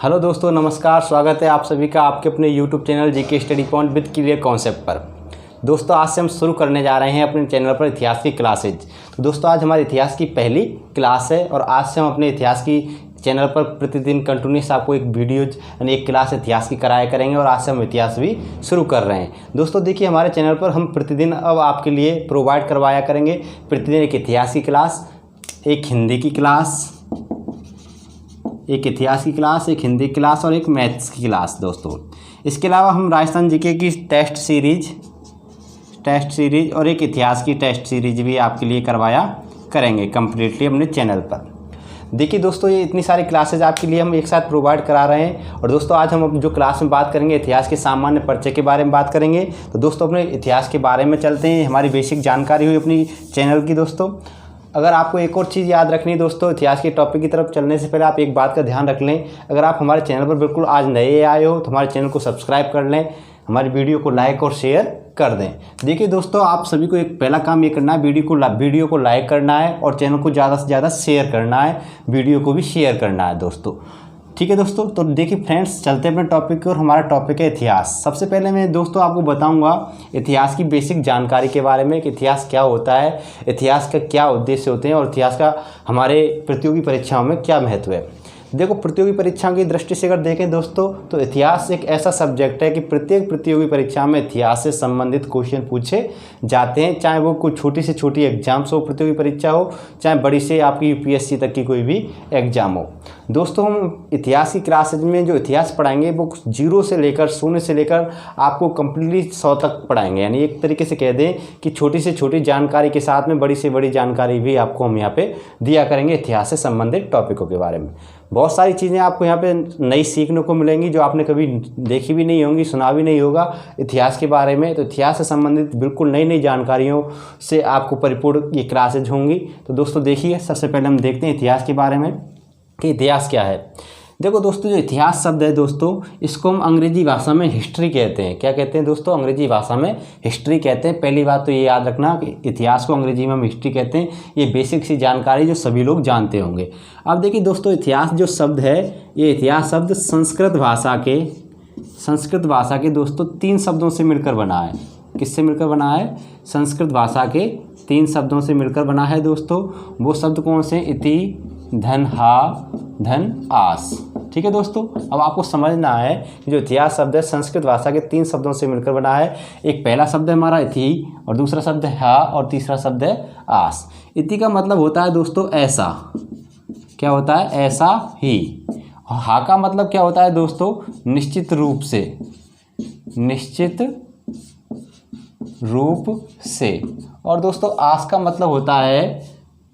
Hello दोस्तों, नमस्कार। स्वागत है आप सभी का आपके अपने YouTube channel GK study point with clear concept पर। दोस्तों, आज से हम शुरू करने जा रहे हैं अपने चैनल पर इतिहास की क्लासेज। तो दोस्तों, आज हमारे इतिहास की पहली क्लास है और आज से हम अपने इतिहास की चैनल पर प्रतिदिन कंटिन्यूस आपको एक वीडियो यानी एक क्लास इतिहास की कराया करेंगे और आज से हम इतिहास भी शुरू कर रहे हैं। दोस्तों देखिए, हमारे चैनल पर हम प्रतिदिन अब आपके लिए प्रोवाइड करवाया करेंगे प्रतिदिन एक इतिहास की क्लास, एक हिंदी की क्लास, एक इतिहास की क्लास, एक हिंदी क्लास और एक मैथ्स की क्लास। दोस्तों इसके अलावा हम राजस्थान जीके की टेस्ट सीरीज और एक इतिहास की टेस्ट सीरीज भी आपके लिए करवाया करेंगे कम्प्लीटली अपने चैनल पर। देखिए दोस्तों, ये इतनी सारी क्लासेज आपके लिए हम एक साथ प्रोवाइड करा रहे हैं। और दोस्तों आज हम जो क्लास में बात करेंगे इतिहास के सामान्य परिचय के बारे में बात करेंगे। तो दोस्तों अपने इतिहास के बारे में चलते हैं, हमारी बेसिक जानकारी हुई अपनी चैनल की। दोस्तों अगर आपको एक और चीज़ याद रखनी है दोस्तों, इतिहास के टॉपिक की तरफ चलने से पहले आप एक बात का ध्यान रख लें। अगर आप हमारे चैनल पर बिल्कुल आज नए आए हो तो हमारे चैनल को सब्सक्राइब कर लें, हमारी वीडियो को लाइक और शेयर कर दें। देखिए दोस्तों, आप सभी को एक पहला काम ये करना है, वीडियो को लाइक करना है और चैनल को ज़्यादा से ज़्यादा शेयर करना है, वीडियो को भी शेयर करना है दोस्तों। ठीक है दोस्तों, तो देखिए फ्रेंड्स, चलते हैं अपने टॉपिक की और हमारा टॉपिक है इतिहास। सबसे पहले मैं दोस्तों आपको बताऊंगा इतिहास की बेसिक जानकारी के बारे में कि इतिहास क्या होता है, इतिहास का क्या उद्देश्य होते हैं और इतिहास का हमारे प्रतियोगी परीक्षाओं में क्या महत्व है। देखो, प्रतियोगी परीक्षाओं की दृष्टि से अगर देखें दोस्तों, तो इतिहास एक ऐसा सब्जेक्ट है कि प्रत्येक प्रतियोगी परीक्षा में इतिहास से संबंधित क्वेश्चन पूछे जाते हैं, चाहे वो कोई छोटी से छोटी एग्जाम्स हो, प्रतियोगी परीक्षा हो, चाहे बड़ी से आपकी यूपीएससी तक की कोई भी एग्जाम हो। दोस्तों हम इतिहास की क्लासेज में जो इतिहास पढ़ाएंगे वो 0 से लेकर आपको कम्प्लीटली 100 तक पढ़ाएंगे। यानी एक तरीके से कह दें कि छोटी से छोटी जानकारी के साथ में बड़ी से बड़ी जानकारी भी आपको हम यहाँ पे दिया करेंगे इतिहास से संबंधित टॉपिकों के बारे में। बहुत सारी चीज़ें आपको यहाँ पे नई सीखने को मिलेंगी जो आपने कभी देखी भी नहीं होंगी, सुना भी नहीं होगा इतिहास के बारे में। तो इतिहास से संबंधित बिल्कुल नई नई जानकारियों से आपको परिपूर्ण ये क्लासेज होंगी। तो दोस्तों देखिए, सबसे पहले हम देखते हैं इतिहास के बारे में कि इतिहास क्या है। देखो दोस्तों, जो इतिहास शब्द है दोस्तों, इसको हम अंग्रेजी भाषा में हिस्ट्री कहते हैं। क्या कहते हैं दोस्तों? अंग्रेजी भाषा में हिस्ट्री कहते हैं। पहली बात तो ये याद रखना कि इतिहास को अंग्रेजी में हम हिस्ट्री कहते हैं। ये बेसिक सी जानकारी जो सभी लोग जानते होंगे। अब देखिए दोस्तों, इतिहास जो शब्द है, ये इतिहास शब्द संस्कृत भाषा के दोस्तों 3 शब्दों से मिलकर बना है। किससे मिलकर बना है? संस्कृत भाषा के 3 शब्दों से मिलकर बना है दोस्तों। वो शब्द कौन से? इति, धन, हा, धन, आस। ठीक है दोस्तों, अब आपको समझना है कि जो इतिहास शब्द है संस्कृत भाषा के 3 शब्दों से मिलकर बना है। एक पहला शब्द है हमारा इति और दूसरा शब्द है हा और तीसरा शब्द है आस। इति का मतलब होता है दोस्तों ऐसा। क्या होता है? ऐसा ही। और हा का मतलब क्या होता है दोस्तों? निश्चित रूप से। और दोस्तों आस का मतलब होता है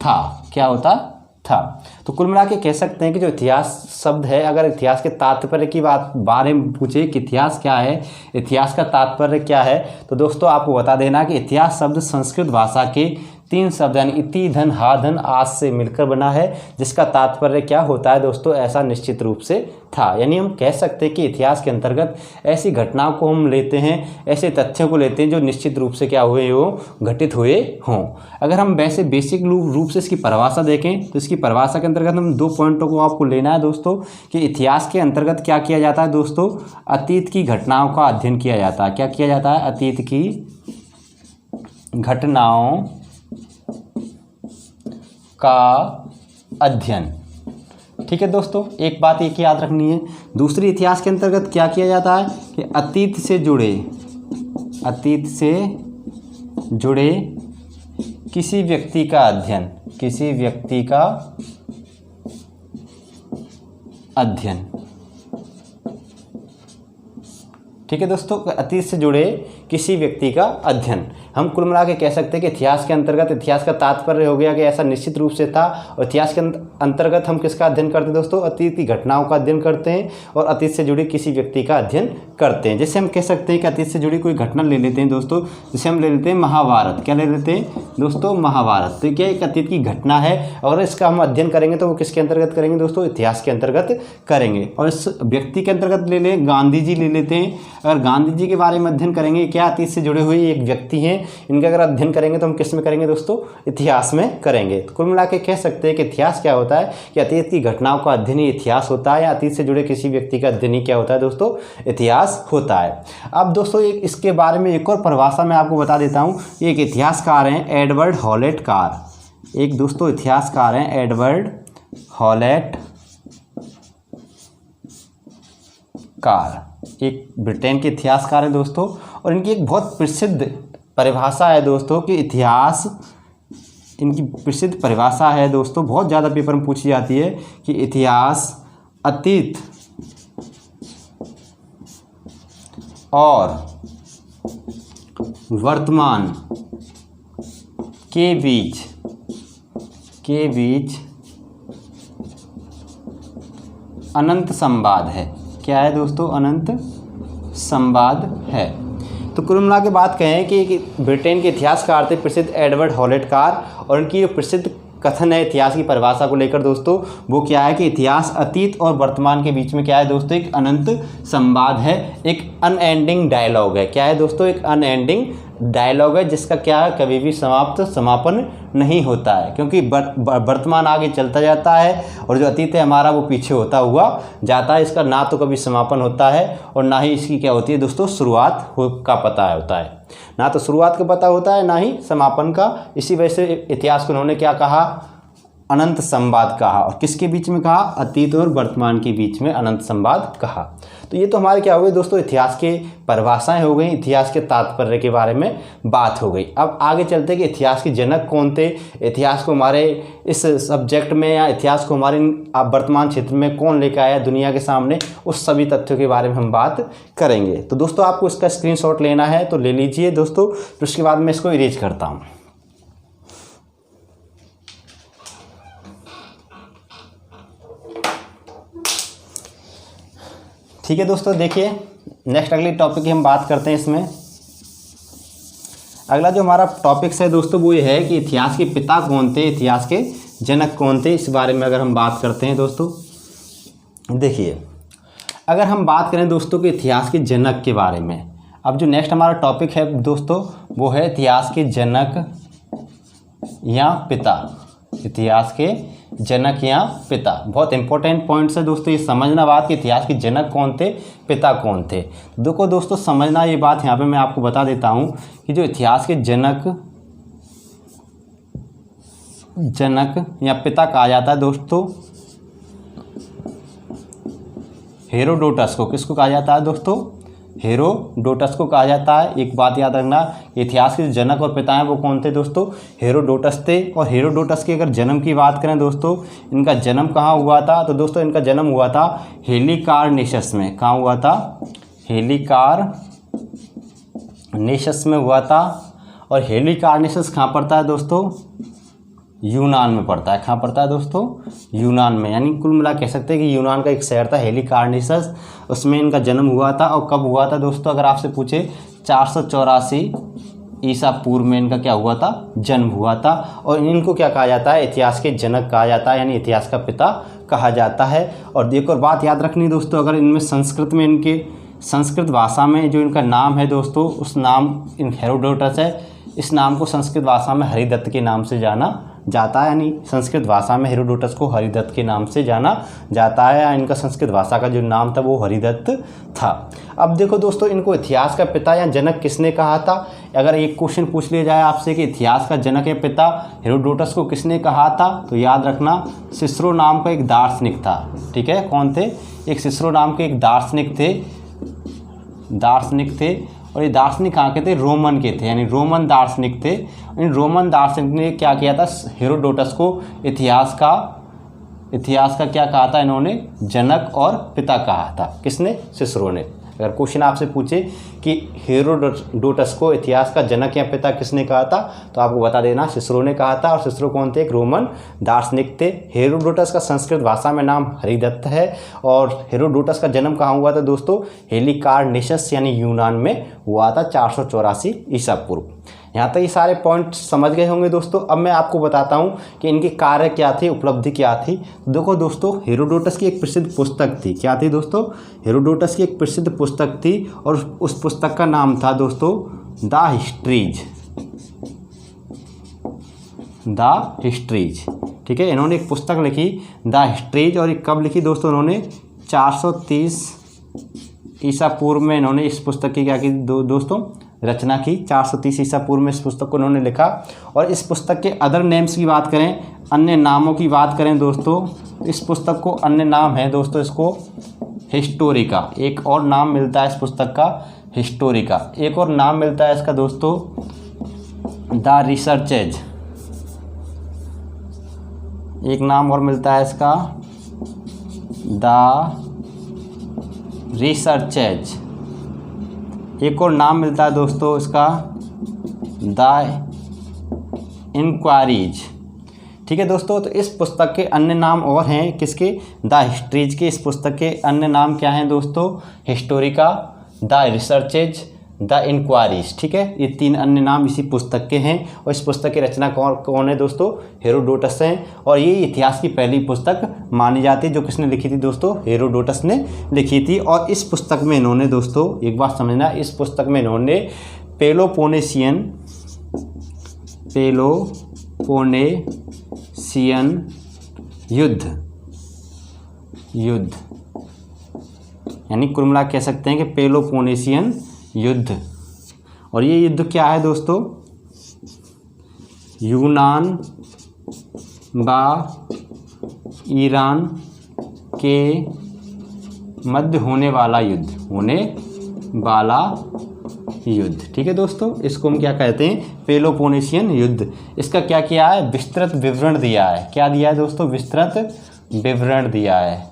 था। क्या होता था? तो कुल मिला के कह सकते हैं कि जो इतिहास शब्द है, अगर इतिहास के तात्पर्य की बारे में पूछे कि इतिहास क्या है, इतिहास का तात्पर्य क्या है, तो दोस्तों आपको बता देना कि इतिहास शब्द संस्कृत भाषा के 3 शब्द यानी इति, धन, हा, धन, आस से मिलकर बना है, जिसका तात्पर्य क्या होता है दोस्तों? ऐसा निश्चित रूप से था। यानी हम कह सकते हैं कि इतिहास के अंतर्गत ऐसी घटनाओं को हम लेते हैं, ऐसे तथ्यों को लेते हैं जो निश्चित रूप से क्या हुए हो, घटित हुए हों। अगर हम वैसे बेसिक रूप से इसकी परिभाषा देखें तो इसकी परिभाषा के अंतर्गत हम 2 पॉइंटों को आपको लेना है दोस्तों कि इतिहास के अंतर्गत क्या किया जाता है दोस्तों? अतीत की घटनाओं का अध्ययन किया जाता है। क्या किया जाता है? अतीत की घटनाओं का अध्ययन। ठीक है दोस्तों, एक बात एक याद रखनी है। दूसरी, इतिहास के अंतर्गत क्या किया जाता है कि अतीत से जुड़े किसी व्यक्ति का अध्ययन। ठीक है दोस्तों, अतीत से जुड़े किसी व्यक्ति का अध्ययन। हम कुल मिला के कह सकते हैं कि इतिहास के अंतर्गत इतिहास का तात्पर्य हो गया कि ऐसा निश्चित रूप से था। और इतिहास के अंतर्गत हम किसका अध्ययन करते हैं दोस्तों? अतीत की घटनाओं का अध्ययन करते हैं और अतीत से जुड़े किसी व्यक्ति का अध्ययन करते हैं। जैसे हम कह सकते हैं कि अतीत से जुड़ी कोई घटना ले लेते हैं दोस्तों, जैसे हम ले लेते हैं महाभारत। क्या ले लेते हैं दोस्तों? महाभारत। तो क्या एक अतीत की घटना है, अगर इसका हम अध्ययन करेंगे तो वो किसके अंतर्गत करेंगे दोस्तों? इतिहास के अंतर्गत करेंगे। और इस व्यक्ति के अंतर्गत ले लें, गांधी जी ले लेते हैं। अगर गांधी जी के बारे में अध्ययन करेंगे, क्या अतीत से जुड़े हुए एक व्यक्ति हैं, इनका अगर अध्ययन करेंगे तो हम किस में करेंगे दोस्तों, इतिहास में करेंगे। तो कुल मिला के कह सकते हैं कि इतिहास क्या होता है कि अतीत की घटनाओं का अध्ययन ही इतिहास होता है, या अतीत से जुड़े किसी व्यक्ति का अध्ययन ही क्या होता है दोस्तों, इतिहास होता है। अब दोस्तों इसके बारे में एक और परिभाषा मैं आपको बता देता हूँ। एक इतिहासकार हैं एडवर्ड हॉलेट कार, एक दोस्तों इतिहासकार हैं एडवर्ड हॉलेट कार, एक ब्रिटेन के इतिहासकार हैं दोस्तों। और इनकी एक बहुत प्रसिद्ध परिभाषा है दोस्तों कि इतिहास, इनकी प्रसिद्ध परिभाषा है दोस्तों, बहुत ज़्यादा पेपर में पूछी जाती है कि इतिहास अतीत और वर्तमान के बीच अनंत संवाद है। क्या है दोस्तों, अनंत संवाद है। तो कुल मिला के बात कहें कि ब्रिटेन के इतिहासकार थे प्रसिद्ध एडवर्ड हॉलेट कार, और उनकी जो प्रसिद्ध कथन है इतिहास की परिभाषा को लेकर दोस्तों, वो क्या है कि इतिहास अतीत और वर्तमान के बीच में क्या है दोस्तों, एक अनंत संवाद है, एक अनएंडिंग डायलॉग है। क्या है दोस्तों, एक अनएंडिंग डायलॉग है जिसका क्या है, कभी भी समापन नहीं होता है, क्योंकि वर्तमान आगे चलता जाता है और जो अतीत है हमारा वो पीछे होता हुआ जाता है। इसका ना तो कभी समापन होता है और ना ही इसकी क्या होती है दोस्तों, शुरुआत का पता होता है। ना तो शुरुआत का पता होता है, ना ही समापन का। इसी वजह से इतिहास को उन्होंने क्या कहा, अनंत संवाद कहा। और किसके बीच में कहा, अतीत और वर्तमान के बीच में अनंत संवाद कहा। तो ये तो हमारे क्या हो गई दोस्तों, इतिहास के परिभाषाएं हो गई, इतिहास के तात्पर्य के बारे में बात हो गई। अब आगे चलते कि इतिहास के जनक कौन थे, इतिहास को हमारे इस सब्जेक्ट में या इतिहास को हमारे वर्तमान क्षेत्र में कौन लेकर आया दुनिया के सामने, उस सभी तथ्यों के बारे में हम बात करेंगे। तो दोस्तों आपको इसका स्क्रीनशॉट लेना है तो ले लीजिए दोस्तों, फिर उसके बाद मैं इसको इरेज करता हूँ। ठीक है दोस्तों, देखिए नेक्स्ट अगली टॉपिक की हम बात करते हैं। इसमें अगला जो हमारा टॉपिक्स है दोस्तों वो ये है कि इतिहास के पिता कौन थे, इतिहास के जनक कौन थे, इस बारे में अगर हम बात करते हैं दोस्तों। देखिए अगर हम बात करें दोस्तों कि इतिहास के जनक के बारे में, अब जो नेक्स्ट हमारा टॉपिक है दोस्तों वो है इतिहास के जनक या पिता, इतिहास के जनक या पिता। बहुत इंपॉर्टेंट पॉइंट्स है दोस्तों, ये समझना बात कि इतिहास के जनक कौन थे, पिता कौन थे। देखो दोस्तों समझना ये बात, यहाँ पे मैं आपको बता देता हूँ कि जो इतिहास के जनक या पिता कहा जाता है दोस्तों, हेरोडोटस को। किसको कहा जाता है दोस्तों, हेरोडोटस को कहा जाता है। एक बात याद रखना, इतिहास के जनक और पिता हैं वो कौन थे दोस्तों, हेरोडोटस थे। और हेरोडोटस की अगर जन्म की बात करें दोस्तों, इनका जन्म कहाँ हुआ था, तो दोस्तों इनका जन्म हुआ था हेलिकार्नेसस में। कहाँ हुआ था, हेलिकार्नेसस में हुआ था। और हेलिकार्नेसस कहाँ पड़ता है दोस्तों, यूनान में पड़ता है। कहाँ पड़ता है दोस्तों, यूनान में। यानी कुल मिला कह सकते हैं कि यूनान का एक शहर था हेलिकार्नेसस, उसमें इनका जन्म हुआ था। और कब हुआ था दोस्तों, अगर आपसे पूछे 484 ईसा पूर्व में इनका क्या हुआ था, जन्म हुआ था। और इनको क्या कहा जाता है, इतिहास के जनक कहा जाता है, यानी इतिहास का पिता कहा जाता है। और एक और बात याद रखनी दोस्तों, अगर इनमें संस्कृत में, इनके संस्कृत भाषा में जो इनका नाम है दोस्तों, उस नाम इन हेरोडोटस है, इस नाम को संस्कृत भाषा में हरिदत्त के नाम से जाना जाता है। यानी संस्कृत भाषा में हेरोडोटस को हरिदत्त के नाम से जाना जाता है। इनका संस्कृत भाषा का जो नाम था वो हरिदत्त था। अब देखो दोस्तों, इनको इतिहास का पिता या जनक किसने कहा था। अगर एक क्वेश्चन पूछ लिया जाए आपसे कि इतिहास का जनक या पिता हेरोडोटस को किसने कहा था, तो याद रखना सिसरो नाम का एक दार्शनिक था। ठीक है, कौन थे, एक सिसरो नाम के एक दार्शनिक थे। और ये दार्शनिक कहाँ के थे, रोमन के थे, यानी रोमन दार्शनिक थे। इन रोमन दार्शनिक ने क्या किया था, हेरोडोटस को इतिहास का क्या कहा था, इन्होंने जनक और पिता कहा था। किसने, सिसरो ने। अगर क्वेश्चन आपसे पूछे कि हेरोडोटस को इतिहास का जनक या पिता किसने कहा था, तो आपको बता देना सिसरो ने कहा था। और सिसरो कौन थे, एक रोमन दार्शनिक थे। हेरोडोटस का संस्कृत भाषा में नाम हरिदत्त है। और हेरोडोटस का जन्म कहाँ हुआ था दोस्तों, हेलिकार्नेसस यानी यूनान में हुआ था 484 ईसा पूर्व। यहाँ तक ये सारे पॉइंट समझ गए होंगे दोस्तों। अब मैं आपको बताता हूँ कि इनके कार्य क्या थे, उपलब्धि क्या थी। देखो दोस्तों, हेरोडोटस की एक प्रसिद्ध पुस्तक थी। क्या थी दोस्तों? हेरोडोटस की एक प्रसिद्ध पुस्तक थी और उस पुस्तक का नाम था दोस्तों द हिस्ट्रीज। द हिस्ट्रीज, ठीक है। इन्होंने एक पुस्तक लिखी द हिस्ट्रीज, और ये कब लिखी दोस्तों? इन्होंने 430 ईसा पूर्व में इन्होंने इस पुस्तक की क्या की दोस्तों? रचना की। 430 ईसा पूर्व में इस पुस्तक को इन्होंने लिखा। और इस पुस्तक के अदर नेम्स की बात करें, अन्य नामों की बात करें दोस्तों, इस पुस्तक को अन्य नाम है दोस्तों इसको हिस्टोरिका। एक और नाम मिलता है इस पुस्तक का, हिस्टोरिका। एक और नाम मिलता है इसका दोस्तों द रिसर्चेज। एक नाम और मिलता है इसका द रिसर्चेज। एक और नाम मिलता है दोस्तों इसका द इंक्वायरीज। ठीक है दोस्तों, तो इस पुस्तक के अन्य नाम और हैं किसके? द हिस्ट्रीज के। इस पुस्तक के अन्य नाम क्या हैं दोस्तों? Historica, the researches, the inquiries. ठीक है, ये 3 अन्य नाम इसी पुस्तक के हैं। और इस पुस्तक की रचना कौन है दोस्तों? हेरोडोटस हैं। और ये इतिहास की पहली पुस्तक मानी जाती है। जो किसने लिखी थी दोस्तों? हेरोडोटस ने लिखी थी। और इस पुस्तक में इन्होंने दोस्तों एक बात समझना, इस पुस्तक में इन्होंने पेलोपोनेशियन युद्ध यानी कुल मिला कह सकते हैं कि पेलोपोनेशियन युद्ध। और ये युद्ध क्या है दोस्तों? यूनान व ईरान के मध्य होने वाला युद्ध। ठीक है दोस्तों, इसको हम क्या कहते हैं? पेलोपोनेशियन युद्ध। इसका क्या किया है? विस्तृत विवरण दिया है। क्या दिया है दोस्तों? विस्तृत विवरण दिया है।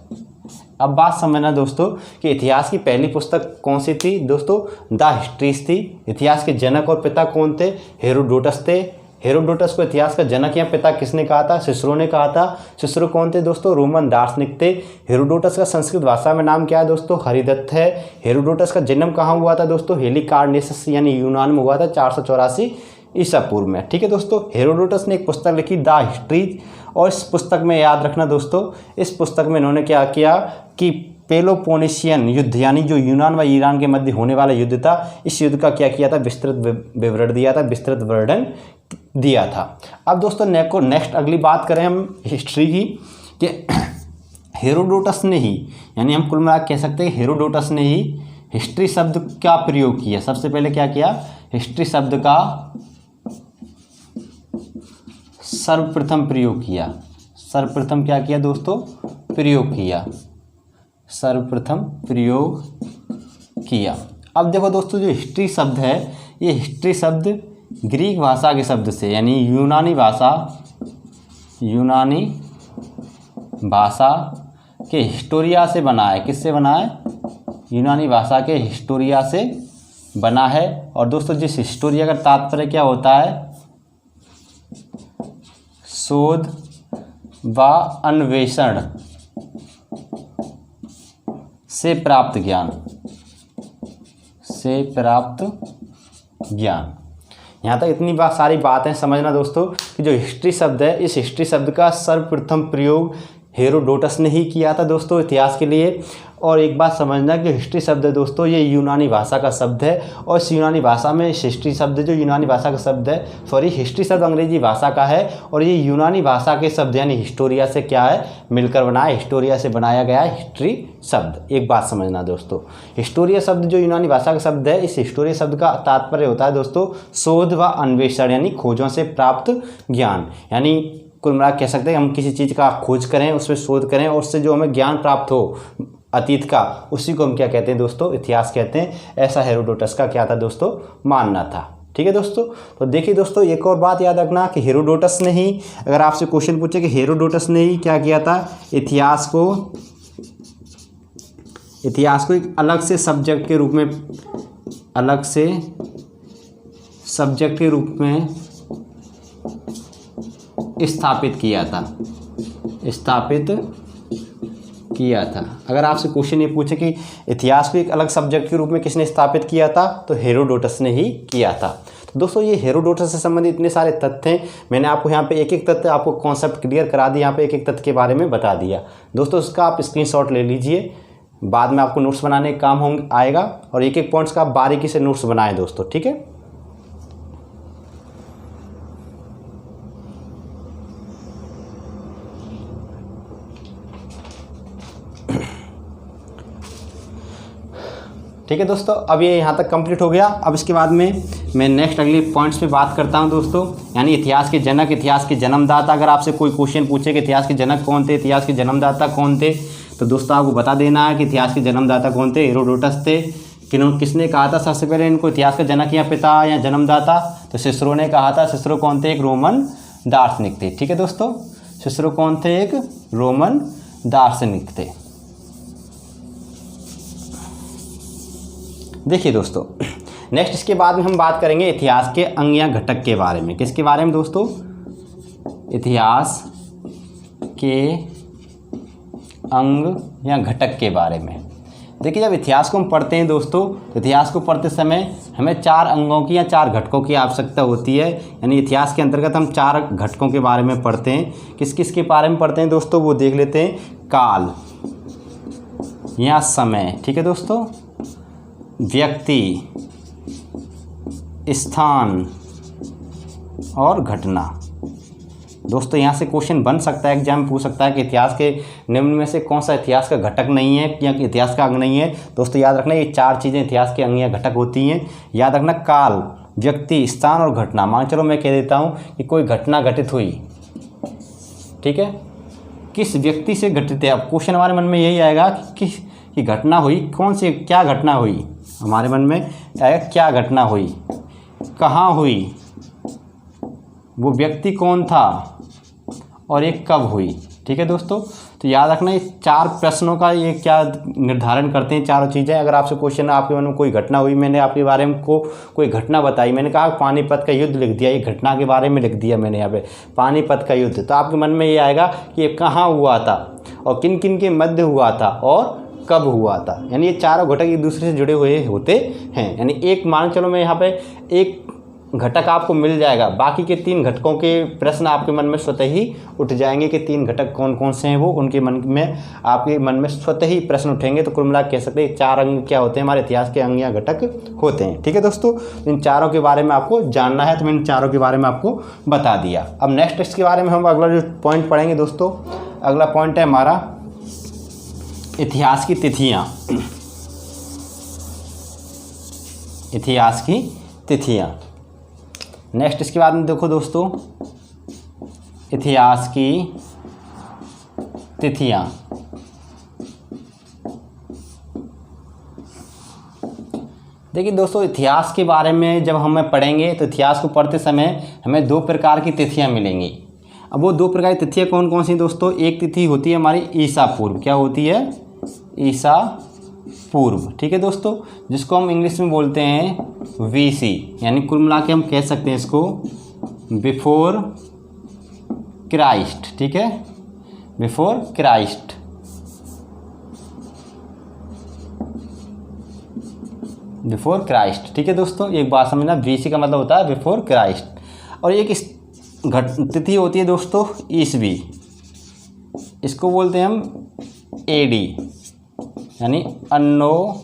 अब बात समझना दोस्तों कि इतिहास की पहली पुस्तक कौन सी थी दोस्तों? द हिस्ट्रीज थी। इतिहास के जनक और पिता कौन थे? हेरोडोटस थे। हेरोडोटस को इतिहास का जनक या पिता किसने कहा था? सिसरो ने कहा था। सिसरो कौन थे दोस्तों? रोमन दार्शनिक थे। हेरोडोटस का संस्कृत भाषा में नाम क्या है दोस्तों? हरिदत्त है। हेरोडोटस का जन्म कहाँ हुआ था दोस्तों? हेलिकार्नेसस यानी यूनान में हुआ था 484 ईसा पूर्व में। ठीक है दोस्तों, हेरोडोटस ने एक पुस्तक लिखी द हिस्ट्रीज। और इस पुस्तक में याद रखना दोस्तों, इस पुस्तक में इन्होंने क्या किया कि पेलोपोनेशियन युद्ध यानी जो यूनान व ईरान के मध्य होने वाला युद्ध था, इस युद्ध का क्या किया था? विस्तृत विवरण दिया था, विस्तृत वर्णन दिया था। अब दोस्तों नेक्स्ट अगली बात करें हम हिस्ट्री की, कि हेरोडोटस ने ही, यानी हम कुल मिला कह सकते हैं हेरोडोटस ने ही हिस्ट्री शब्द का प्रयोग किया। सबसे पहले क्या किया? हिस्ट्री शब्द का सर्वप्रथम प्रयोग किया। सर्वप्रथम क्या किया दोस्तों? प्रयोग किया। सर्वप्रथम प्रयोग किया। अब देखो दोस्तों, जो हिस्ट्री शब्द है, ये हिस्ट्री शब्द ग्रीक भाषा के शब्द से यानी यूनानी भाषा के हिस्टोरिया से बना है। किससे बना है? यूनानी भाषा के हिस्टोरिया से बना है। और दोस्तों जिस हिस्टोरिया का तात्पर्य क्या होता है? शोध व अन्वेषण से प्राप्त ज्ञान। यहाँ तक इतनी सारी बातें समझना दोस्तों कि जो हिस्ट्री शब्द है, इस हिस्ट्री शब्द का सर्वप्रथम प्रयोग हेरोडोटस ने ही किया था दोस्तों इतिहास के लिए। और एक बात समझना कि हिस्ट्री शब्द है दोस्तों, ये यूनानी भाषा का शब्द है। और इस यूनानी भाषा में हिस्ट्री शब्द जो यूनानी भाषा का शब्द है, हिस्ट्री शब्द अंग्रेजी भाषा का है। और ये यूनानी भाषा के शब्द यानी हिस्टोरिया से क्या है? मिलकर बना है। हिस्टोरिया से बनाया गया है हिस्ट्री शब्द। एक बात समझना दोस्तों, हिस्टोरिया शब्द जो यूनानी भाषा का शब्द है, इस हिस्टोरिया शब्द का तात्पर्य होता है दोस्तों शोध व अन्वेषण यानी खोजों से प्राप्त ज्ञान। यानी कुल मिला कह सकते हैं हम किसी चीज़ का खोज करें, उसमें शोध करें और उससे जो हमें ज्ञान प्राप्त हो अतीत का, उसी को हम क्या कहते हैं दोस्तों? इतिहास कहते हैं। ऐसा हेरोडोटस का क्या था दोस्तों? मानना था। ठीक है दोस्तों, तो देखिए दोस्तों एक और बात याद रखना कि हेरोडोटस ने ही, अगर आपसे क्वेश्चन पूछे कि हेरोडोटस ने ही क्या किया था? इतिहास को एक अलग से सब्जेक्ट के रूप में स्थापित किया था। अगर आपसे क्वेश्चन ये पूछे कि इतिहास को एक अलग सब्जेक्ट के रूप में किसने स्थापित किया था, तो हेरोडोटस ने ही किया था। तो दोस्तों ये हेरोडोटस से संबंधित इतने सारे तथ्य हैं, मैंने आपको यहाँ पे एक एक तथ्य आपको कॉन्सेप्ट क्लियर करा दिया, यहाँ पे एक एक तथ्य के बारे में बता दिया। दोस्तों इसका आप स्क्रीनशॉट ले लीजिए, बाद में आपको नोट्स बनाने का काम आएगा और एक एक पॉइंट्स का आप बारीकी से नोट्स बनाएं दोस्तों, ठीक है। ठीक है दोस्तों, अब ये यहाँ तक कंप्लीट हो गया। अब इसके बाद में मैं नेक्स्ट अगले पॉइंट्स पे बात करता हूँ दोस्तों, यानी इतिहास के जनक, इतिहास के जन्मदाता। अगर आपसे कोई क्वेश्चन पूछे कि इतिहास के जनक कौन थे, इतिहास के जन्मदाता कौन थे, तो दोस्तों आपको बता देना है कि इतिहास के जन्मदाता कौन थे, हेरोडोटस थे। किसने कहा था सबसे पहले इनको इतिहास का जनक या पिता या जन्मदाता, तो सिसरो ने कहा था। सिसरो कौन थे, एक रोमन दार्शनिक थे। ठीक है दोस्तों, सिसरो कौन थे, एक रोमन दार्शनिक थे। देखिए दोस्तों, नेक्स्ट इसके बाद में हम बात करेंगे इतिहास के अंग या घटक के बारे में। किसके बारे में दोस्तों, इतिहास के अंग या घटक के बारे में। देखिए जब इतिहास को हम पढ़ते हैं दोस्तों, तो इतिहास को पढ़ते समय हमें 4 अंगों की या 4 घटकों की आवश्यकता होती है। यानी इतिहास के अंतर्गत हम 4 घटकों के बारे में पढ़ते हैं। किस किस के बारे में पढ़ते हैं दोस्तों, वो देख लेते हैं। काल या समय, ठीक है दोस्तों, व्यक्ति, स्थान और घटना। दोस्तों यहाँ से क्वेश्चन बन सकता है, एग्जाम पूछ सकता है कि इतिहास के निम्न में से कौन सा इतिहास का घटक नहीं है या इतिहास का अंग नहीं है। दोस्तों याद रखना, ये 4 चीज़ें इतिहास के अंग या घटक होती हैं। याद रखना, काल, व्यक्ति, स्थान और घटना। मान चलो मैं कह देता हूँ कि कोई घटना घटित हुई, ठीक है, किस व्यक्ति से घटित है। अब क्वेश्चन हमारे मन में यही आएगा कि घटना हुई कौन सी, क्या घटना हुई, हमारे मन में आएगा क्या घटना हुई, कहाँ हुई, वो व्यक्ति कौन था और ये कब हुई। ठीक है दोस्तों, तो याद रखना ये 4 प्रश्नों का ये क्या निर्धारण करते हैं, चारों चीज़ें। अगर आपसे क्वेश्चन आपके मन में कोई घटना हुई, मैंने आपके बारे में कोई घटना बताई, मैंने कहा पानीपत का युद्ध लिख दिया, ये घटना के बारे में लिख दिया मैंने यहाँ पे पानीपत का युद्ध, तो आपके मन में ये आएगा कि ये कहाँ हुआ था और किन किन के मध्य हुआ था और कब हुआ था। यानी ये चारों घटक एक दूसरे से जुड़े हुए होते हैं। यानी एक मान चलो मैं यहाँ पे एक घटक आपको मिल जाएगा, बाकी के 3 घटकों के प्रश्न आपके मन में स्वतः ही उठ जाएंगे कि 3 घटक कौन कौन से हैं, वो उनके मन में आपके मन में स्वतः ही प्रश्न उठेंगे। तो कुल मिला कह सकते हैं 4 अंग क्या होते हैं, हमारे इतिहास के अंग या घटक होते हैं। ठीक है दोस्तों, इन चारों के बारे में आपको जानना है, तो मैंने इन चारों के बारे में आपको बता दिया। अब नेक्स्ट इसके बारे में हम अगला जो पॉइंट पढ़ेंगे दोस्तों, अगला पॉइंट है हमारा इतिहास की तिथियाँ। इतिहास की तिथियाँ। नेक्स्ट इसके बाद में देखो दोस्तों, इतिहास की तिथियाँ। देखिए दोस्तों, इतिहास के बारे में जब हमें पढ़ेंगे तो इतिहास को पढ़ते समय हमें 2 प्रकार की तिथियाँ मिलेंगी। अब वो 2 प्रकार की तिथियाँ कौन कौन सी दोस्तों, एक तिथि होती है हमारी ईसा पूर्व। क्या होती है, ईसा पूर्व। ठीक है दोस्तों, जिसको हम इंग्लिश में बोलते हैं वीसी, यानी कुल मिला के हम कह सकते हैं इसको बिफोर क्राइस्ट। ठीक है, बिफोर क्राइस्ट। Before Christ. ठीक है दोस्तों, एक बात समझना, वीसी का मतलब होता है बिफोर क्राइस्ट। और एक तिथि होती है दोस्तों ईसवी, इसको बोलते हैं हम एडी, यानी अन्नो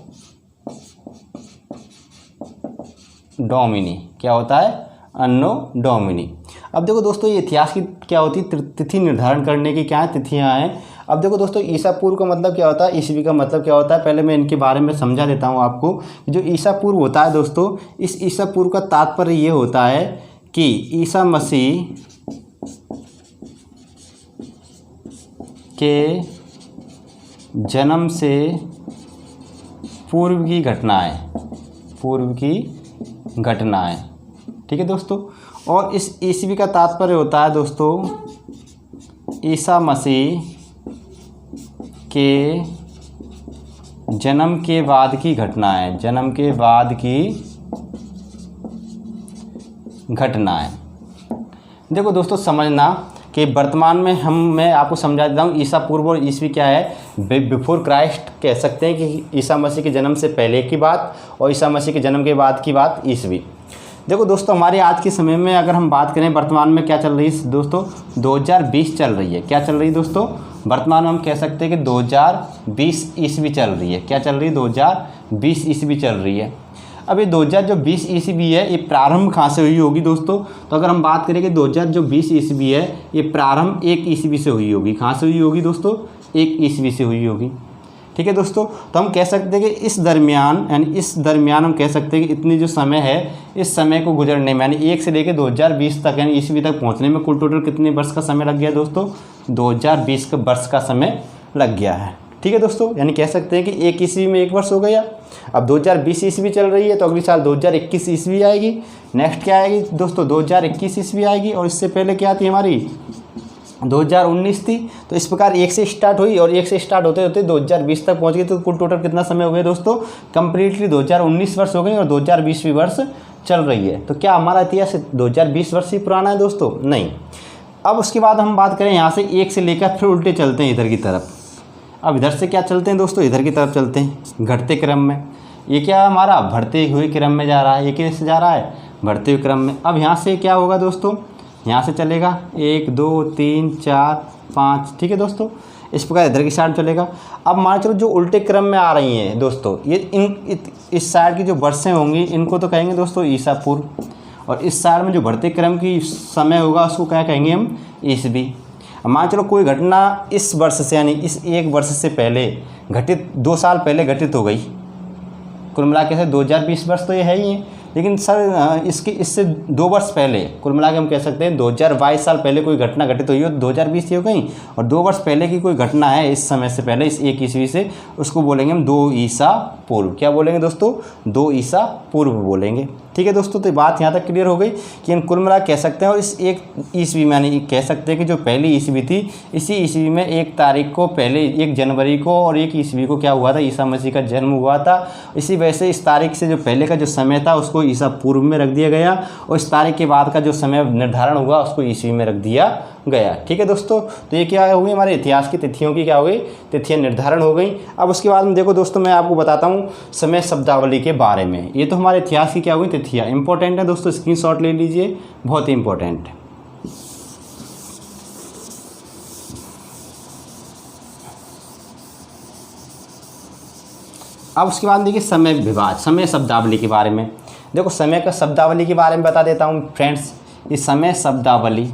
डोमिनी। क्या होता है, अन्नो डोमिनी। अब देखो दोस्तों, ये इतिहास की क्या होती है, तिथि निर्धारण करने की क्या है, तिथियां हैं। अब देखो दोस्तों, ईसा पूर्व का मतलब क्या होता है, ईसवी का मतलब क्या होता है, पहले मैं इनके बारे में समझा देता हूँ आपको। जो ईसा पूर्व होता है दोस्तों, इस ईसा पूर्व का तात्पर्य ये होता है कि ईसा मसीह के जन्म से पूर्व की घटनाएं, पूर्व की घटनाएं। ठीक है दोस्तों, और इस ईसवी का तात्पर्य होता है दोस्तों ईसा मसीह के जन्म के बाद की घटनाएं, जन्म के बाद की घटनाएं। देखो दोस्तों, समझना कि वर्तमान में मैं आपको समझा देता हूँ, ईसा पूर्व और ईसवी क्या है। बिफोर क्राइस्ट कह सकते हैं कि ईसा मसीह के जन्म से पहले की बात, और ईसा मसीह के जन्म के बाद की बात ईसवी। देखो दोस्तों, हमारे आज के समय में अगर हम बात करें वर्तमान में क्या चल रही है दोस्तों, 2020 चल रही है। क्या चल रही है दोस्तों, वर्तमान में हम कह सकते हैं कि 2020 ईस्वी चल रही है। क्या चल रही है, 2020 ईस्वी चल रही है। अब ये 2020 ईस्वी है, ये प्रारंभ कहाँ से हुई होगी दोस्तों, तो अगर हम बात करें कि 2020 ईस्वी है, ये प्रारंभ 1 ईस्वी से हुई होगी। कहाँ से हुई होगी दोस्तों, 1 ईस्वी से हुई होगी। ठीक है दोस्तों, तो हम कह सकते हैं कि इस दरमियान, यानी इस दरमियान हम कह सकते हैं कि इतनी जो समय है, इस समय को गुजरने में, यानी 1 से लेकर 2020 तक, यानी ईस्वी तक पहुंचने में कुल टोटल कितने वर्ष का समय लग गया दोस्तों, 2020 के वर्ष का समय लग गया है। ठीक है दोस्तों, यानी कह सकते हैं कि 1 ईस्वी में 1 वर्ष हो गया। अब 2020 ईस्वी चल रही है, तो अगली साल 2021 ईस्वी आएगी। नेक्स्ट क्या आएगी दोस्तों, 2021 ईस्वी आएगी। और इससे पहले क्या थी हमारी, 2019 थी। तो इस प्रकार 1 से स्टार्ट हुई और 1 से स्टार्ट होते होते 2020 तक पहुंच गई। तो कुल टोटल कितना समय हो गया दोस्तों, कंप्लीटली 2019 वर्ष हो गई और 2020वीं वर्ष चल रही है। तो क्या हमारा इतिहास 2020 वर्ष ही पुराना है दोस्तों, नहीं। अब उसके बाद हम बात करें यहाँ से 1 से लेकर फिर उल्टे चलते हैं इधर की तरफ। अब इधर से क्या चलते हैं दोस्तों, इधर की तरफ चलते हैं घटते क्रम में। ये क्या हमारा बढ़ते हुए क्रम में जा रहा है, ये कैसे जा रहा है, बढ़ते हुए क्रम में। अब यहाँ से क्या होगा दोस्तों, यहाँ से चलेगा 1 2 3 4 5। ठीक है दोस्तों, इस प्रकार इधर की साइड चलेगा। अब मान चलो जो उल्टे क्रम में आ रही हैं दोस्तों, ये इस साइड की जो वर्षें होंगी इनको तो कहेंगे दोस्तों ईसा पूर्व, और इस साइड में जो बढ़ते क्रम की समय होगा उसको क्या कहेंगे हम, ईसवी। अब मान चलो कोई घटना इस वर्ष से, यानी इस 1 वर्ष से पहले घटित, 2 साल पहले घटित हो गई। कुल मिला के 2020 वर्ष तो ये है ही है, लेकिन सर इससे 2 वर्ष पहले, कुल मिला के हम कह सकते हैं 2022 साल पहले कोई घटना घटित हुई हो, 2020 हो गई। और 2 वर्ष पहले की कोई घटना है इस समय से पहले, इस 1 ईस्वी से, उसको बोलेंगे हम 2 ईसा पूर्व। क्या बोलेंगे दोस्तों, 2 ईसा पूर्व बोलेंगे। ठीक है दोस्तों, तो बात यहाँ तक क्लियर हो गई कि हम कुल मिला कह सकते हैं। और इस 1 ईस्वी में, यानी कह सकते हैं कि जो पहली ईस्वी थी, इसी ईस्वी में 1 तारीख को, पहले 1 जनवरी को और 1 ईस्वी को क्या हुआ था, ईसा मसीह का जन्म हुआ था। इसी वजह से इस तारीख से जो पहले का जो समय था उसको ईसा पूर्व में रख दिया गया, और इस तारीख के बाद का जो समय निर्धारण हुआ उसको ईस्वी में रख दिया गया। ठीक है दोस्तों, तो ये क्या हो गई, हमारे इतिहास की तिथियों की क्या हो गई, तिथियाँ निर्धारण हो गई। अब उसके बाद में देखो दोस्तों, मैं आपको बताता हूँ समय शब्दावली के बारे में। ये तो हमारे इतिहास की क्या हुई तिथियाँ, इंपॉर्टेंट है दोस्तों, स्क्रीनशॉट ले लीजिए, बहुत ही इंपॉर्टेंट है। अब उसके बाद देखिए समय विभाज, समय शब्दावली के बारे में। देखो समय का शब्दावली के बारे में बता देता हूँ फ्रेंड्स। ये समय शब्दावली,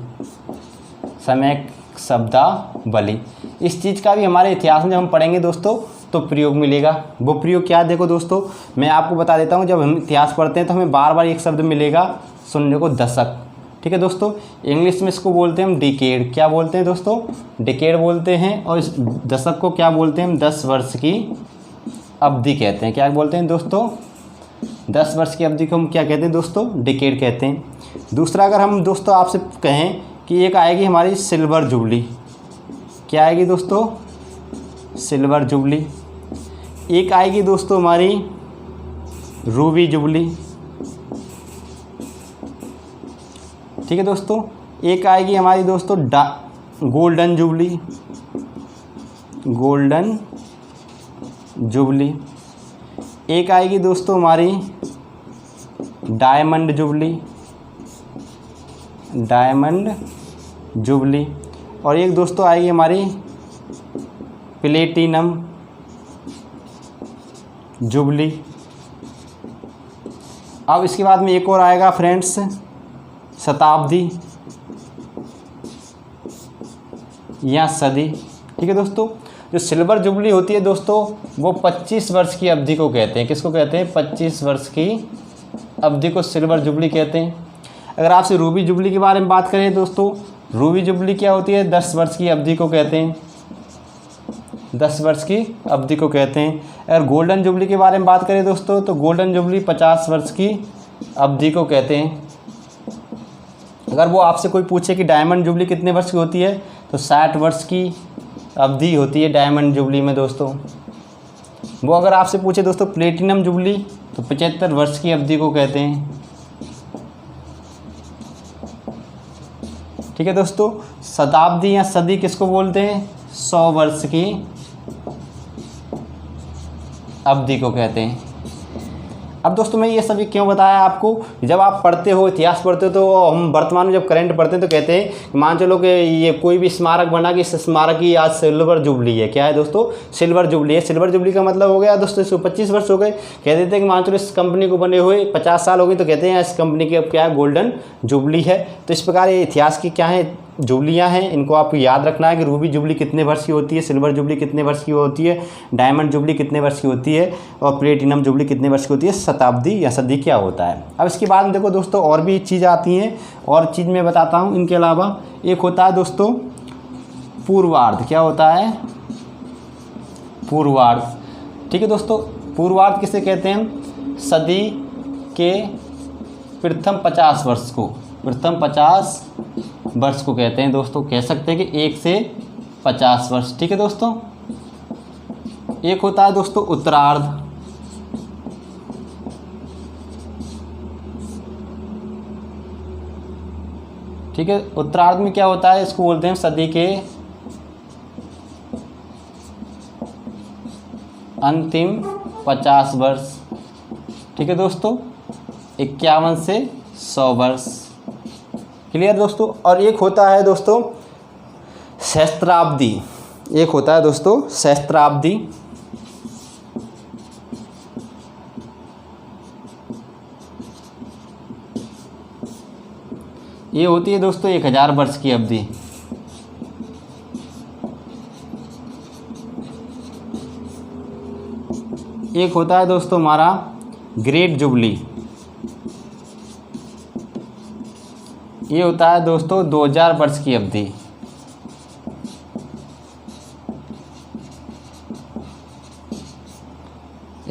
समय शब्दावली, इस चीज़ का भी हमारे इतिहास में जब हम पढ़ेंगे दोस्तों तो प्रयोग मिलेगा। वो प्रयोग क्या है देखो दोस्तों, मैं आपको बता देता हूँ। जब हम इतिहास पढ़ते हैं तो हमें बार बार एक शब्द मिलेगा सुनने को, दशक। ठीक है दोस्तों, इंग्लिश में इसको बोलते हैं हम डिकेड। क्या बोलते हैं दोस्तों, डिकेड बोलते हैं। और इस दशक को क्या बोलते हैं हम, 10 वर्ष की अवधि कहते हैं। क्या बोलते हैं दोस्तों, 10 वर्ष की अवधि को हम क्या कहते हैं दोस्तों, डिकेड कहते हैं। दूसरा अगर हम दोस्तों आपसे कहें कि एक आएगी हमारी सिल्वर जुबली। क्या आएगी दोस्तों, सिल्वर जुबली। एक आएगी दोस्तों हमारी रूबी जुबली। ठीक है दोस्तों, एक आएगी हमारी दोस्तों गोल्डन जुबली, गोल्डन जुबली। एक आएगी दोस्तों हमारी डायमंड जुबली, डायमंड जुबली। और एक दोस्तों आएगी हमारी प्लेटिनम जुबली। अब इसके बाद में एक और आएगा फ्रेंड्स, शताब्दी या सदी। ठीक है दोस्तों, जो सिल्वर जुबली होती है दोस्तों वो 25 वर्ष की अवधि को कहते हैं। किसको कहते हैं, 25 वर्ष की अवधि को सिल्वर जुबली कहते हैं। अगर आपसे रूबी जुबली के बारे में बात करें दोस्तों, रूबी जुबली क्या होती है, 10 वर्ष की अवधि को कहते हैं, 10 वर्ष की अवधि को कहते हैं। अगर गोल्डन जुबली के बारे में बात करें दोस्तों तो गोल्डन जुबली 50 वर्ष की अवधि को कहते हैं। अगर वो आपसे कोई पूछे कि डायमंड जुबली कितने वर्ष की होती है तो 60 वर्ष की अवधि होती है डायमंड जुबली में दोस्तों। वो अगर आपसे पूछे दोस्तों प्लेटिनम जुबली तो 75 वर्ष की अवधि को कहते हैं। ठीक है दोस्तों, शताब्दी या सदी किसको बोलते हैं, 100 वर्ष की अवधि को कहते हैं। अब दोस्तों मैं ये सब क्यों बताया आपको, जब आप पढ़ते हो, इतिहास पढ़ते हो, तो हम वर्तमान में जब करंट पढ़ते हैं तो कहते हैं मान चलो कि ये कोई भी स्मारक बना कि इस स्मारक की आज सिल्वर जुबली है। क्या है दोस्तों, सिल्वर जुबली है। सिल्वर जुबली का मतलब हो गया दोस्तों 125 वर्ष हो गए। कह देते हैं कि मान चलो इस कंपनी को बने हुए 50 साल हो गए, तो कहते हैं इस कंपनी की अब क्या है, गोल्डन जुबली है। तो इस प्रकार ये इतिहास की क्या है, जुबलियाँ हैं, इनको आपको याद रखना है कि रूबी जुबली कितने वर्ष की होती है, सिल्वर जुबली कितने वर्ष की होती है, डायमंड जुबली कितने वर्ष की होती है, और प्लेटिनम जुबली कितने वर्ष की होती है, शताब्दी या सदी क्या होता है। अब इसके बाद में देखो दोस्तों और भी चीज़ आती हैं, और चीज़ मैं बताता हूँ। इनके अलावा एक होता है दोस्तों पूर्वार्ध। क्या होता है, पूर्वार्ध। ठीक है दोस्तों, पूर्वार्ध किसे कहते हैं, सदी के प्रथम 50 वर्ष को, प्रथम 50 वर्ष को कहते हैं दोस्तों। कह सकते हैं कि 1 से 50 वर्ष। ठीक है दोस्तों, एक होता है दोस्तों उत्तरार्ध। ठीक है, उत्तरार्ध में क्या होता है, इसको बोलते हैं सदी के अंतिम 50 वर्ष। ठीक है दोस्तों, 51 से 100 वर्ष। क्लियर दोस्तों। और एक होता है दोस्तों सहस्त्राब्दी। एक होता है दोस्तों सहस्त्राब्दी। ये होती है दोस्तों 1000 वर्ष की अवधि। एक होता है दोस्तों हमारा ग्रेट जुबली। ये होता है दोस्तों 2000 वर्ष की अवधि।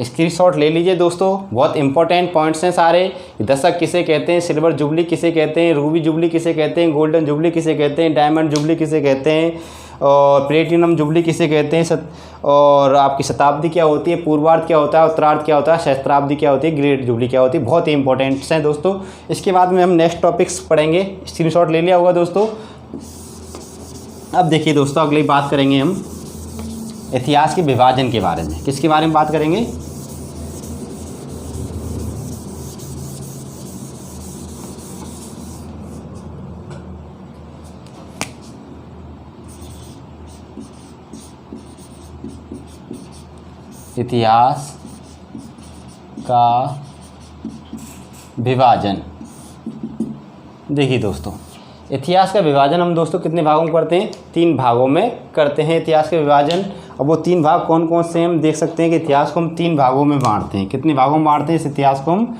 स्क्रीनशॉट ले लीजिए दोस्तों, बहुत इंपॉर्टेंट पॉइंट्स हैं सारे। दशक किसे कहते हैं, सिल्वर जुबली किसे कहते हैं, रूबी जुबली किसे कहते हैं, गोल्डन जुबली किसे कहते हैं, डायमंड जुबली किसे कहते हैं, और प्लेटिनम जुबली किसे कहते हैं, और आपकी शताब्दी क्या होती है, पूर्वार्ध क्या होता है, उत्तरार्ध क्या होता है, सहस्त्राब्दी क्या होती है, ग्रेट जुबली क्या होती है। बहुत ही इंपॉर्टेंट्स हैं दोस्तों। इसके बाद में हम नेक्स्ट टॉपिक्स पढ़ेंगे। स्क्रीनशॉट ले लिया होगा दोस्तों। अब देखिए दोस्तों, अगली बात करेंगे हम इतिहास के विभाजन के बारे में। किसके बारे में बात करेंगे, इतिहास का विभाजन। देखिए दोस्तों, इतिहास का विभाजन हम दोस्तों कितने भागों में करते हैं, 3 भागों में करते हैं इतिहास के विभाजन। अब वो 3 भाग कौन कौन से हम देख सकते हैं कि इतिहास को हम 3 भागों में बांटते हैं। कितने भागों में बांटते हैं, इस इतिहास को हम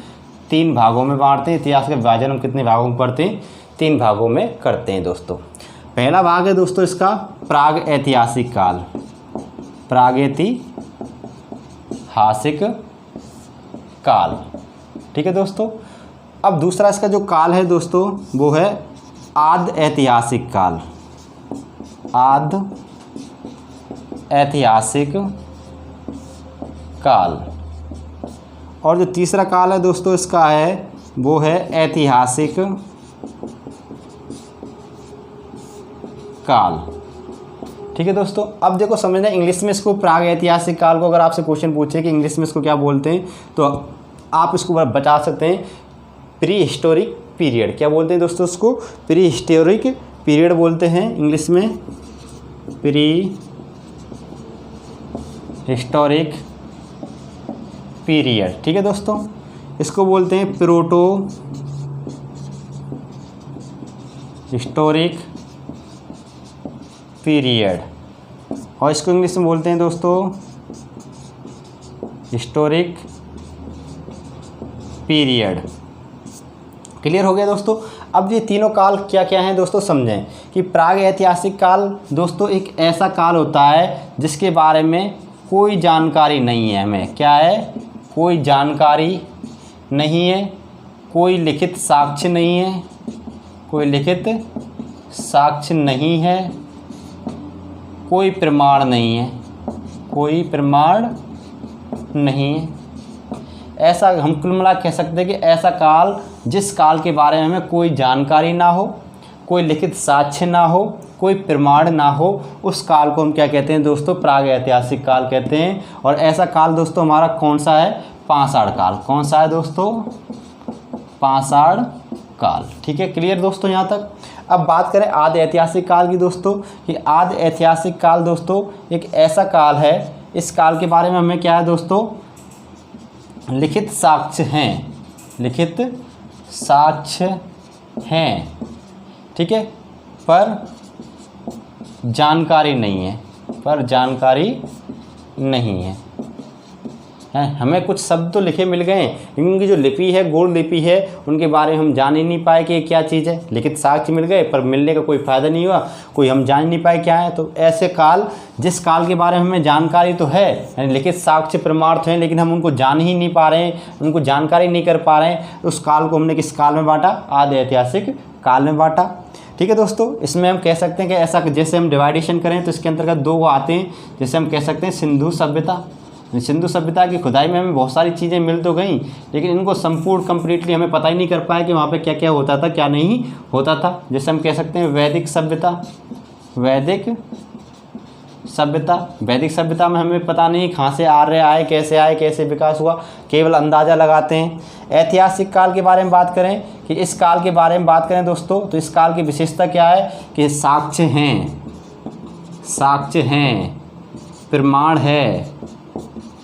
3 भागों में बांटते हैं। इतिहास का विभाजन हम कितने भागों में करते हैं, 3 भागों में करते हैं दोस्तों। पहला भाग है दोस्तों इसका प्राग ऐतिहासिक काल, प्रागैतिहासिक काल। ठीक है दोस्तों। अब दूसरा इसका जो काल है दोस्तों वो है आद ऐतिहासिक काल, आद ऐतिहासिक काल। और जो तीसरा काल है दोस्तों इसका है वो है ऐतिहासिक काल। ठीक है दोस्तों। अब देखो समझना, इंग्लिश में इसको प्राग ऐतिहासिक काल को अगर आपसे क्वेश्चन पूछे कि इंग्लिश में इसको क्या बोलते हैं, तो आप इसको बता सकते हैं प्री हिस्टोरिक पीरियड। क्या बोलते हैं दोस्तों इसको, प्री हिस्टोरिक पीरियड बोलते हैं इंग्लिश में, प्री हिस्टोरिक पीरियड। ठीक है दोस्तों। इसको बोलते हैं प्रोटो हिस्टोरिक पीरियड, और इसको इंग्लिश में बोलते हैं दोस्तों हिस्टोरिक पीरियड। क्लियर हो गया दोस्तों। अब ये तीनों काल क्या क्या हैं दोस्तों समझें कि प्राग ऐतिहासिक काल दोस्तों एक ऐसा काल होता है जिसके बारे में कोई जानकारी नहीं है हमें। क्या है, कोई जानकारी नहीं है, कोई लिखित साक्ष्य नहीं है, कोई लिखित साक्ष्य नहीं है, कोई प्रमाण नहीं है, कोई प्रमाण नहीं है। ऐसा हम कुल मिला कह सकते हैं कि ऐसा काल जिस काल के बारे में हमें कोई जानकारी ना हो, कोई लिखित साक्ष्य ना हो, कोई प्रमाण ना हो, उस काल को हम क्या कहते हैं दोस्तों, प्राग ऐतिहासिक काल कहते हैं। और ऐसा काल दोस्तों हमारा कौन सा है, पाषाण काल। कौन सा है दोस्तों? पाषाण काल। ठीक है, क्लियर दोस्तों यहाँ तक। अब बात करें आदि ऐतिहासिक काल की दोस्तों, कि आदि ऐतिहासिक काल दोस्तों एक ऐसा काल है, इस काल के बारे में हमें क्या है दोस्तों? लिखित साक्ष्य हैं, लिखित साक्ष्य हैं, ठीक है, पर जानकारी नहीं है, पर जानकारी नहीं है। हमें कुछ शब्द तो लिखे मिल गए, इनकी जो लिपि है, गोल लिपि है, उनके बारे में हम जान ही नहीं पाए कि ये क्या चीज़ है। लिखित साक्ष्य मिल गए पर मिलने का कोई फ़ायदा नहीं हुआ, कोई हम जान नहीं पाए क्या है। तो ऐसे काल, जिस काल के बारे में हमें जानकारी तो है, यानी लिखित साक्ष्य प्रमाण तो हैं, लेकिन हम उनको जान ही नहीं पा रहे हैं, उनको जानकारी नहीं कर पा रहे हैं, उस काल को हमने किस काल में बांटा? आदि ऐतिहासिक काल में बांटा। ठीक है दोस्तों, इसमें हम कह सकते हैं कि ऐसा, जैसे हम डिवाइडेशन करें तो इसके अंतर्गत दो आते हैं, जैसे हम कह सकते हैं सिंधु सभ्यता। सिंधु सभ्यता की खुदाई में हमें बहुत सारी चीज़ें मिल तो गई, लेकिन इनको संपूर्ण कंप्लीटली हमें पता ही नहीं कर पाया कि वहाँ पे क्या क्या होता था, क्या नहीं होता था। जैसे हम कह सकते हैं वैदिक सभ्यता। वैदिक सभ्यता, वैदिक सभ्यता में हमें पता नहीं कहाँ से आर्य आए, कैसे विकास हुआ, केवल अंदाज़ा लगाते हैं। ऐतिहासिक काल के बारे में बात करें, कि इस काल के बारे में बात करें दोस्तों, तो इस काल की विशेषता क्या है? कि साक्ष्य हैं, साक्ष्य हैं,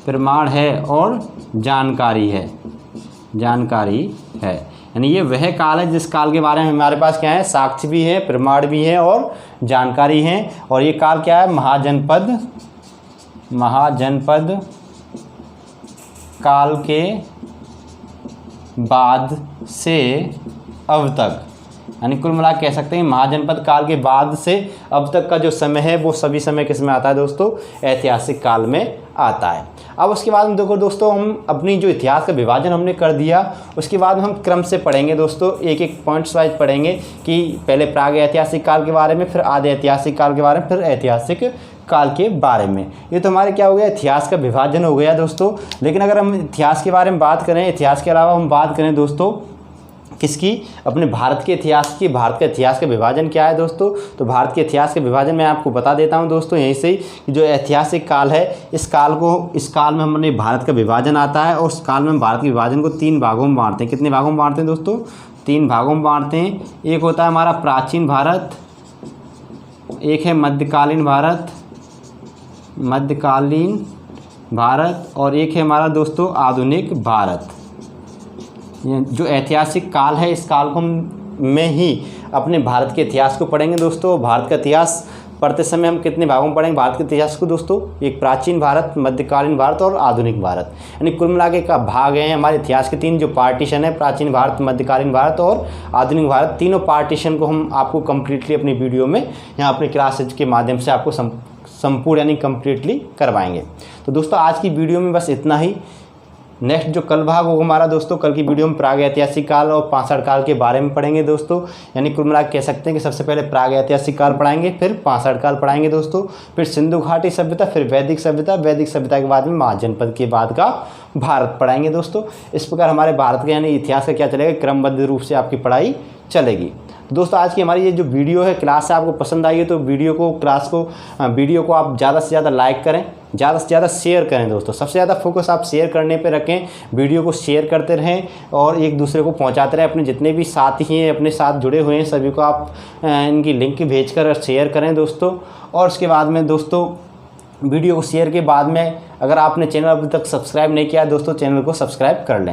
प्रमाण है और जानकारी है, जानकारी है। यानी ये वह काल है जिस काल के बारे में हमारे पास क्या है? साक्ष्य भी है, प्रमाण भी है और जानकारी है। और ये काल क्या है? महाजनपद काल के बाद से अब तक, यानी कुल मिला कह सकते हैं महाजनपद काल के बाद से अब तक का जो समय है वो सभी समय किस में आता है दोस्तों? ऐतिहासिक काल में आता है। अब उसके बाद में देखो दोस्तों, हम अपनी जो इतिहास का विभाजन हमने कर दिया, उसके बाद हम क्रम से पढ़ेंगे दोस्तों, एक एक पॉइंट्स वाइज पढ़ेंगे, कि पहले प्राग ऐतिहासिक काल के बारे में, फिर आदि ऐतिहासिक काल के बारे में, फिर ऐतिहासिक काल के बारे में। ये तो हमारे क्या हो गया? इतिहास का विभाजन हो गया दोस्तों। लेकिन अगर हम इतिहास के बारे में बात करें, इतिहास के अलावा हम बात करें दोस्तों किसकी? अपने भारत के इतिहास की। भारत का इतिहास का विभाजन क्या है दोस्तों? तो भारत के इतिहास के विभाजन मैं आपको बता देता हूं दोस्तों यहीं से ही, कि जो ऐतिहासिक काल है, इस काल में हमने भारत का विभाजन आता है, और उस काल में हम भारत के विभाजन को 3 भागों में बांटते हैं। कितने भागों में बांटते हैं दोस्तों? 3 भागों में बांटते हैं। एक होता है हमारा प्राचीन भारत, एक है मध्यकालीन भारत, और एक है हमारा दोस्तों आधुनिक भारत। जो ऐतिहासिक काल है, इस काल को में ही अपने भारत के इतिहास को पढ़ेंगे दोस्तों। भारत का इतिहास पढ़ते समय हम कितने भागों में पढ़ेंगे भारत के इतिहास को दोस्तों? एक प्राचीन भारत, मध्यकालीन भारत और आधुनिक भारत, यानी कुल मिला के का भाग है हमारे इतिहास के 3 जो पार्टीशन है, प्राचीन भारत, मध्यकालीन भारत और आधुनिक भारत। तीनों पार्टीशन को हम आपको कम्प्लीटली अपनी वीडियो में यहाँ अपने क्लासेज के माध्यम से आपको संपूर्ण यानी कम्प्लीटली करवाएंगे। तो दोस्तों आज की वीडियो में बस इतना ही। नेक्स्ट जो कल भाग होगा हमारा दोस्तों, कल की वीडियो में प्राग ऐतिहासिक काल और पाषाण काल के बारे में पढ़ेंगे दोस्तों। यानी कुल मिला कह सकते हैं कि सबसे पहले प्राग ऐतिहासिक काल पढ़ाएंगे, फिर पाषाण काल पढ़ाएंगे दोस्तों, फिर सिंधु घाटी सभ्यता, फिर वैदिक सभ्यता, वैदिक सभ्यता के बाद में महाजनपद के बाद का भारत पढ़ाएंगे दोस्तों। इस प्रकार हमारे भारत के यानी इतिहास का क्या चलेगा? क्रमबद्ध रूप से आपकी पढ़ाई चलेगी। तो दोस्तों आज की हमारी ये जो वीडियो है, क्लास है, आपको पसंद आई है तो वीडियो को आप ज़्यादा से ज़्यादा लाइक करें, ज़्यादा से ज़्यादा शेयर करें दोस्तों। सबसे ज़्यादा फोकस आप शेयर करने पे रखें, वीडियो को शेयर करते रहें और एक दूसरे को पहुंचाते रहें। अपने जितने भी साथी हैं, अपने साथ जुड़े हुए हैं, सभी को आप इनकी लिंक भेजकर शेयर करें दोस्तों। और उसके बाद में दोस्तों वीडियो को शेयर के बाद में अगर आपने चैनल अभी तक सब्सक्राइब नहीं किया दोस्तों, चैनल को सब्सक्राइब कर लें।